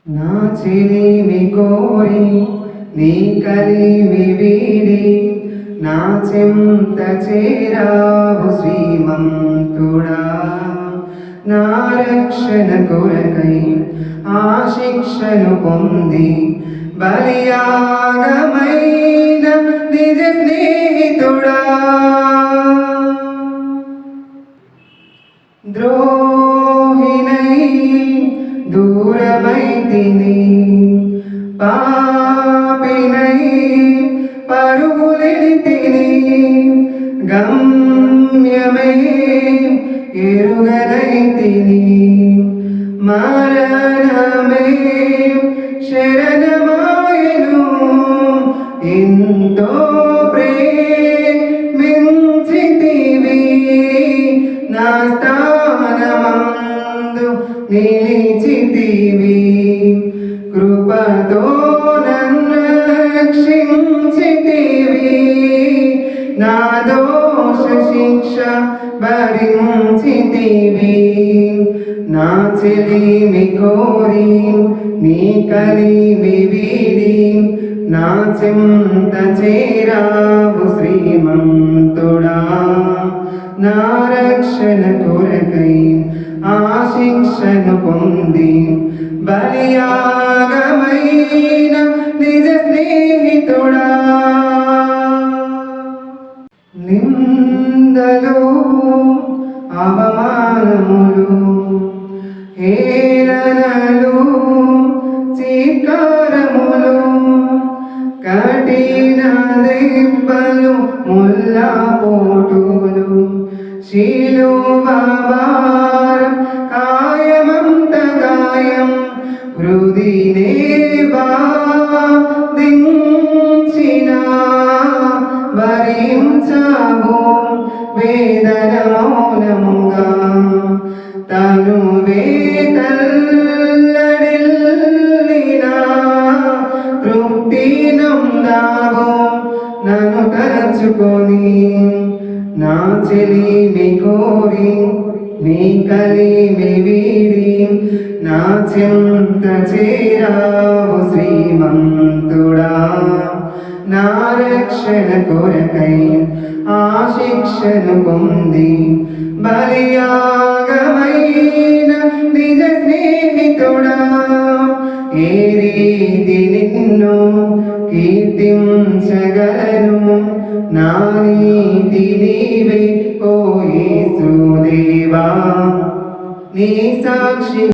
నా చెలిమి కోరి నీ కలిమి వీడి నా చెంత చేరావు శ్రీమంతుడా. నా రక్షణ కొరకై ఆ శిక్షను పొంది బలియాగమైన నిజ స్నేహితుడా. ద్రోహినై దూరమైతిని, పాపినై పరుగులెడితిని, గమ్యమై ఎరుగనైతిని, మరణమే శరణమాయను. ఎంతో ప్రేమించితివి, నా స్థానమందు నిలిచితివి, కృపతో నన్ను రక్షించితివి, నా దోష శిక్ష భరించితివి. నా చెలిమి కోరి నీ కలిమి వీడి నా చెంత చేరావు శ్రీమంతుడా. నా రక్షణ కొరకై ఆ శిక్షను పొంది బలియాగమైన నిజ స్నేహితుడా. నిందలు అవమానములు హేళనలు చీత్కారములు కఠిన దెబ్బలు ముల్లా పోటులు శిలువ భారం కాయమంత గాయం హృదినే బాధించిన భరించవు వేదన మౌనముగా తనువే తల్లడిల్లినా తృప్తి నొందావు నన్ను తరచుకొని. నా చెలిమి కోరి నీ కలిమి వీడి నా చెంత చేరావు శ్రీమంతుడా. నా రక్షణ కొరకై ఆ శిక్షను పొంది బలియాగమైన నిజ స్నేహితుడా. ఏ రీతి నిన్ను కీర్తించగలను, నా నీతి నీవే ఓ యేసుదేవా. నీ సాక్షి